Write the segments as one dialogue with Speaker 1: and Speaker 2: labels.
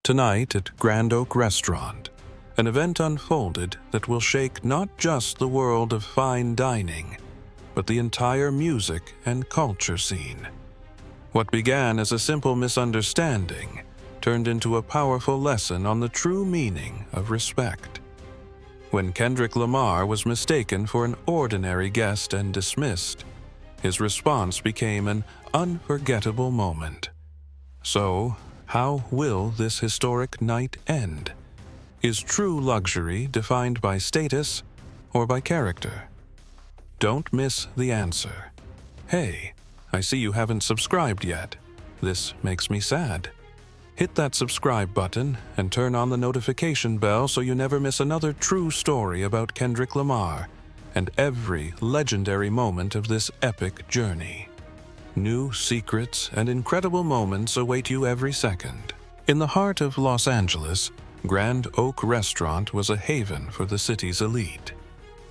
Speaker 1: Tonight at Grand Oak Restaurant, an event unfolded that will shake not just the world of fine dining, but the entire music and culture scene. What began as a simple misunderstanding turned into a powerful lesson on the true meaning of respect. When Kendrick Lamar was mistaken for an ordinary guest and dismissed, his response became an unforgettable moment. So, how will this historic night end? Is true luxury defined by status or by character? Don't miss the answer. Hey, I see you haven't subscribed yet. This makes me sad. Hit that subscribe button and turn on the notification bell so you never miss another true story about Kendrick Lamar and every legendary moment of this epic journey. New secrets and incredible moments await you every second. In the heart of Los Angeles, Grand Oak Restaurant was a haven for the city's elite.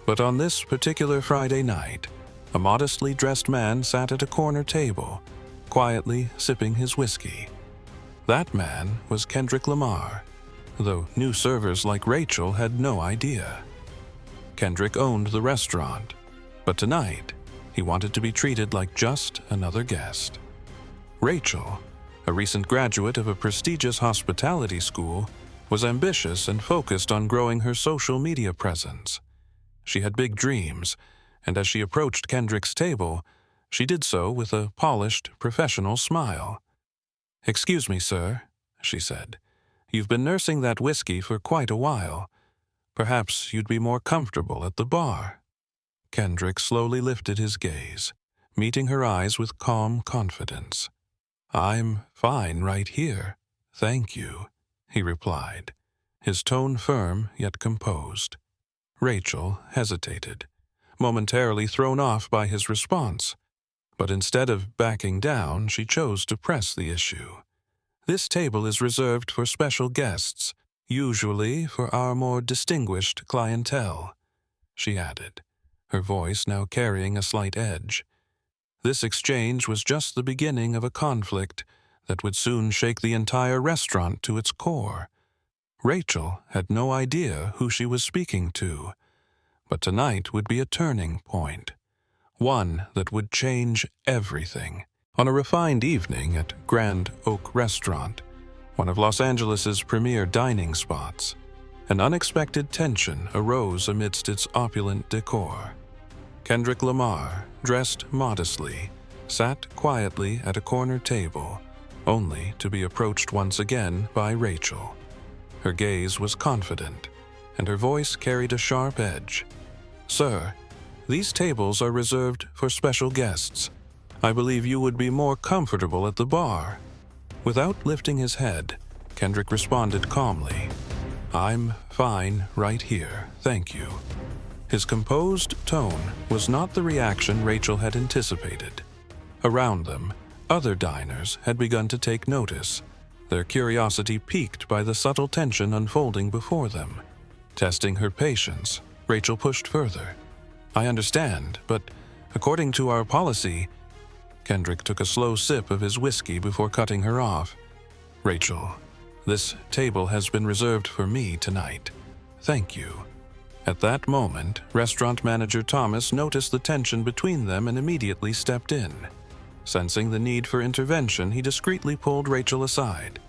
Speaker 1: But on this particular Friday night, a modestly dressed man sat at a corner table, quietly sipping his whiskey. That man was Kendrick Lamar, though new servers like Rachel had no idea. Kendrick owned the restaurant, but tonight, he wanted to be treated like just another guest. Rachel, a recent graduate of a prestigious hospitality school, was ambitious and focused on growing her social media presence. She had big dreams, and as she approached Kendrick's table, she did so with a polished, professional smile. "Excuse me, sir," she said. "You've been nursing that whiskey for quite a while. Perhaps you'd be more comfortable at the bar." Kendrick slowly lifted his gaze, meeting her eyes with calm confidence. "I'm fine right here, thank you," he replied, his tone firm yet composed. Rachel hesitated, momentarily thrown off by his response. But instead of backing down, she chose to press the issue. "This table is reserved for special guests, usually for our more distinguished clientele," she added, her voice now carrying a slight edge. This exchange was just the beginning of a conflict that would soon shake the entire restaurant to its core. Rachel had no idea who she was speaking to, but tonight would be a turning point. One that would change everything. On a refined evening at Grand Oak Restaurant, one of Los Angeles's premier dining spots, an unexpected tension arose amidst its opulent decor. Kendrick Lamar, dressed modestly, sat quietly at a corner table, only to be approached once again by Rachel. Her gaze was confident, and her voice carried a sharp edge. "Sir, these tables are reserved for special guests. I believe you would be more comfortable at the bar." Without lifting his head, Kendrick responded calmly, "I'm fine right here, thank you." His composed tone was not the reaction Rachel had anticipated. Around them, other diners had begun to take notice, their curiosity piqued by the subtle tension unfolding before them. Testing her patience, Rachel pushed further. "I understand, but according to our policy..." Kendrick took a slow sip of his whiskey before cutting her off. "Rachel, this table has been reserved for me tonight. Thank you." At that moment, restaurant manager Thomas noticed the tension between them and immediately stepped in. Sensing the need for intervention, he discreetly pulled Rachel aside.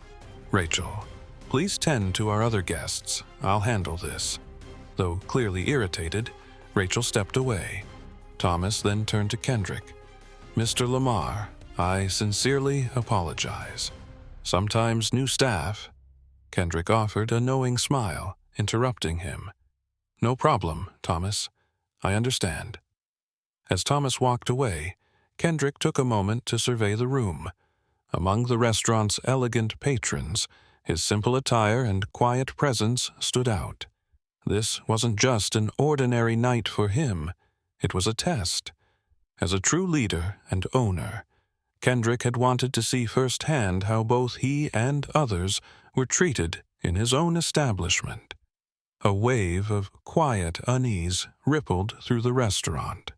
Speaker 1: "Rachel, please tend to our other guests. I'll handle this." Though clearly irritated, Rachel stepped away. Thomas then turned to Kendrick. "Mr. Lamar, I sincerely apologize. Sometimes new staff..." Kendrick offered a knowing smile, interrupting him. "No problem, Thomas. I understand." As Thomas walked away, Kendrick took a moment to survey the room. Among the restaurant's elegant patrons, his simple attire and quiet presence stood out. This wasn't just an ordinary night for him, it was a test. As a true leader and owner, Kendrick had wanted to see firsthand how both he and others were treated in his own establishment. A wave of quiet unease rippled through the restaurant.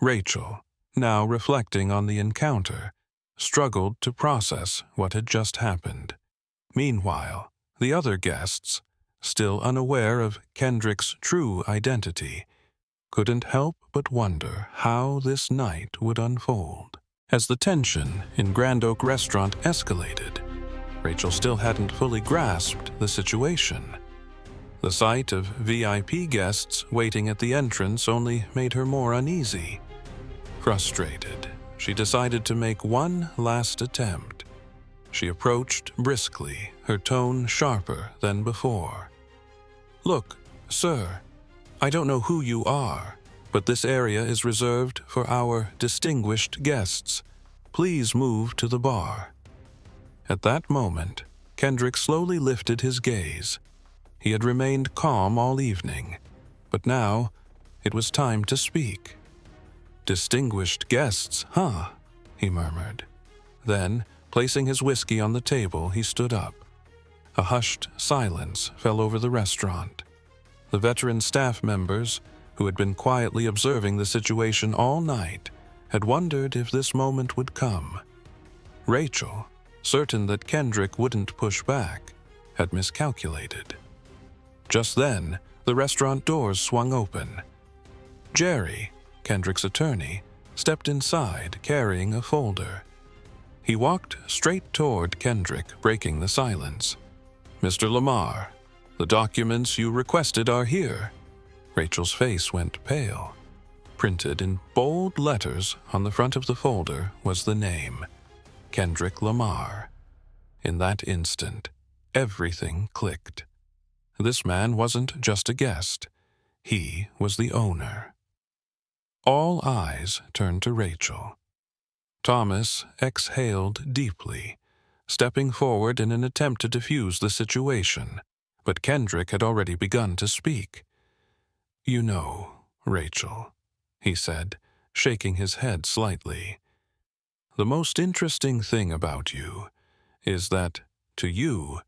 Speaker 1: Rachel, now reflecting on the encounter, struggled to process what had just happened. Meanwhile, The other guests, still unaware of Kendrick's true identity, couldn't help but wonder how this night would unfold. As the tension in Grand Oak Restaurant escalated, Rachel still hadn't fully grasped the situation. The sight of VIP guests waiting at the entrance only made her more uneasy. Frustrated, she decided to make one last attempt. She approached briskly, her tone sharper than before. "Look, sir, I don't know who you are, but this area is reserved for our distinguished guests. Please move to the bar." At that moment, Kendrick slowly lifted his gaze. He had remained calm all evening, but now it was time to speak. "Distinguished guests, huh?" he murmured. Then, placing his whiskey on the table, he stood up. A hushed silence fell over the restaurant. The veteran staff members, who had been quietly observing the situation all night, had wondered if this moment would come. Rachel, certain that Kendrick wouldn't push back, had miscalculated. Just then, the restaurant doors swung open. Jerry, Kendrick's attorney, stepped inside carrying a folder. He walked straight toward Kendrick, breaking the silence. "Mr. Lamar, the documents you requested are here." Rachel's face went pale. Printed in bold letters on the front of the folder was the name, Kendrick Lamar. In that instant, everything clicked. This man wasn't just a guest. He was the owner. All eyes turned to Rachel. Thomas exhaled deeply, stepping forward in an attempt to defuse the situation, but Kendrick had already begun to speak. "You know, Rachel," he said, shaking his head slightly, "the most interesting thing about you is that, to you,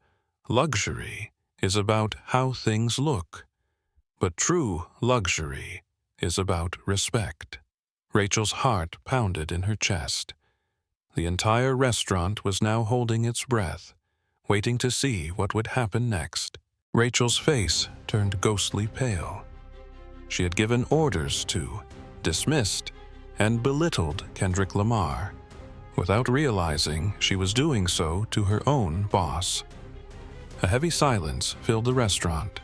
Speaker 1: luxury is about how things look, but true luxury is about respect." Rachel's heart pounded in her chest. The entire restaurant was now holding its breath, waiting to see what would happen next. Rachel's face turned ghostly pale. She had given orders to, dismissed, and belittled Kendrick Lamar, without realizing she was doing so to her own boss. A heavy silence filled the restaurant.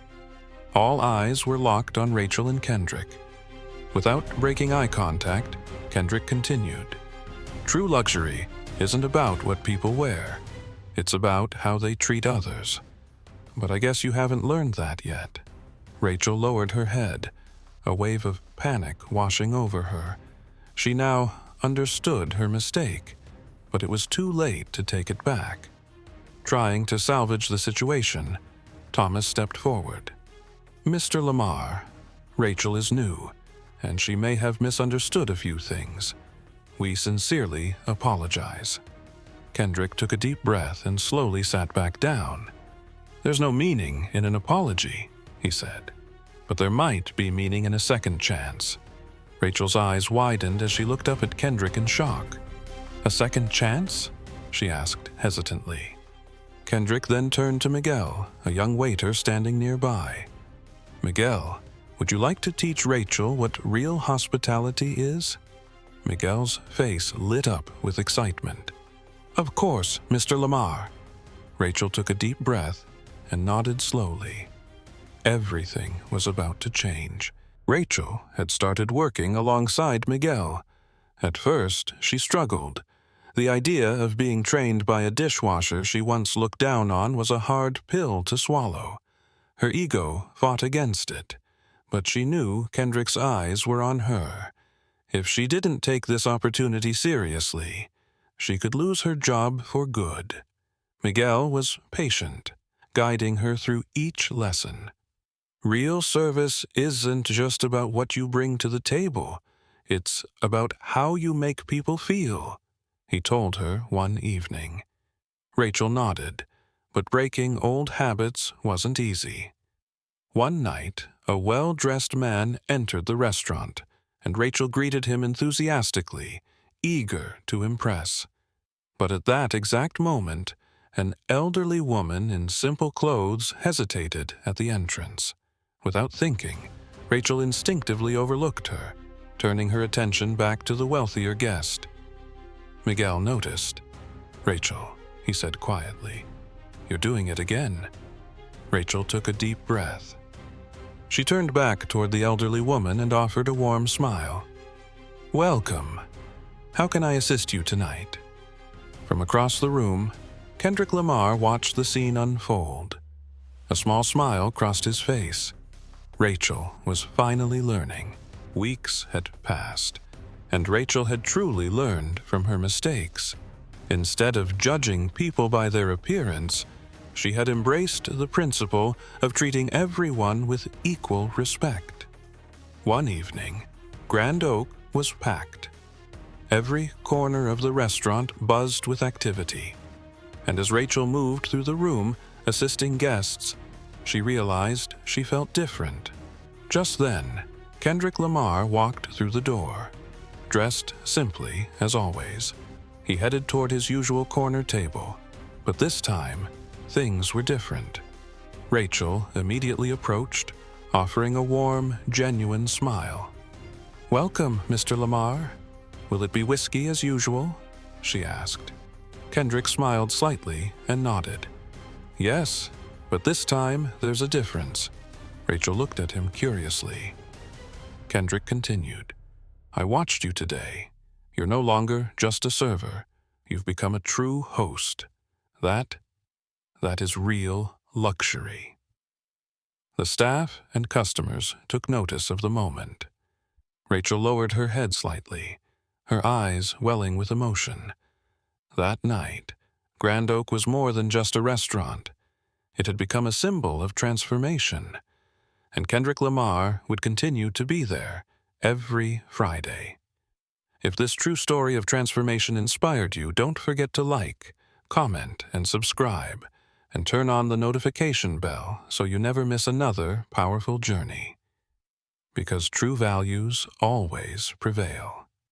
Speaker 1: All eyes were locked on Rachel and Kendrick. Without breaking eye contact, Kendrick continued. "True luxury isn't about what people wear. It's about how they treat others. But I guess you haven't learned that yet." Rachel lowered her head, a wave of panic washing over her. She now understood her mistake, but it was too late to take it back. Trying to salvage the situation, Thomas stepped forward. "Mr. Lamar, Rachel is new, and she may have misunderstood a few things. We sincerely apologize." Kendrick took a deep breath and slowly sat back down. "There's no meaning in an apology," he said, "but there might be meaning in a second chance." Rachel's eyes widened as she looked up at Kendrick in shock. "A second chance?" she asked hesitantly. Kendrick then turned to Miguel, a young waiter standing nearby. "Miguel, would you like to teach Rachel what real hospitality is?" Miguel's face lit up with excitement. "Of course, Mr. Lamar." Rachel took a deep breath and nodded slowly. Everything was about to change. Rachel had started working alongside Miguel. At first, she struggled. The idea of being trained by a dishwasher she once looked down on was a hard pill to swallow. Her ego fought against it, but she knew Kendrick's eyes were on her. If she didn't take this opportunity seriously, she could lose her job for good. Miguel was patient, guiding her through each lesson. "Real service isn't just about what you bring to the table. It's about how you make people feel," he told her one evening. Rachel nodded, but breaking old habits wasn't easy. One night, a well-dressed man entered the restaurant, and Rachel greeted him enthusiastically, eager to impress. But at that exact moment, an elderly woman in simple clothes hesitated at the entrance. Without thinking, Rachel instinctively overlooked her, turning her attention back to the wealthier guest. Miguel noticed. "Rachel," he said quietly, "you're doing it again." Rachel took a deep breath. She turned back toward the elderly woman and offered a warm smile. "Welcome. How can I assist you tonight?" From across the room, Kendrick Lamar watched the scene unfold. A small smile crossed his face. Rachel was finally learning. Weeks had passed, and Rachel had truly learned from her mistakes. Instead of judging people by their appearance, she had embraced the principle of treating everyone with equal respect. One evening, Grand Oak was packed. Every corner of the restaurant buzzed with activity. And as Rachel moved through the room, assisting guests, she realized she felt different. Just then, Kendrick Lamar walked through the door. Dressed simply, as always, he headed toward his usual corner table. But this time, things were different. Rachel immediately approached, offering a warm, genuine smile. "Welcome, Mr. Lamar. Will it be whiskey as usual?" she asked. Kendrick smiled slightly and nodded. "Yes, but this time there's a difference." Rachel looked at him curiously. Kendrick continued, "I watched you today. You're no longer just a server. You've become a true host. That is real luxury." The staff and customers took notice of the moment. Rachel lowered her head slightly, her eyes welling with emotion. That night, Grand Oak was more than just a restaurant. It had become a symbol of transformation, and Kendrick Lamar would continue to be there every Friday. If this true story of transformation inspired you, don't forget to like, comment, and subscribe, and turn on the notification bell so you never miss another powerful journey. Because true values always prevail.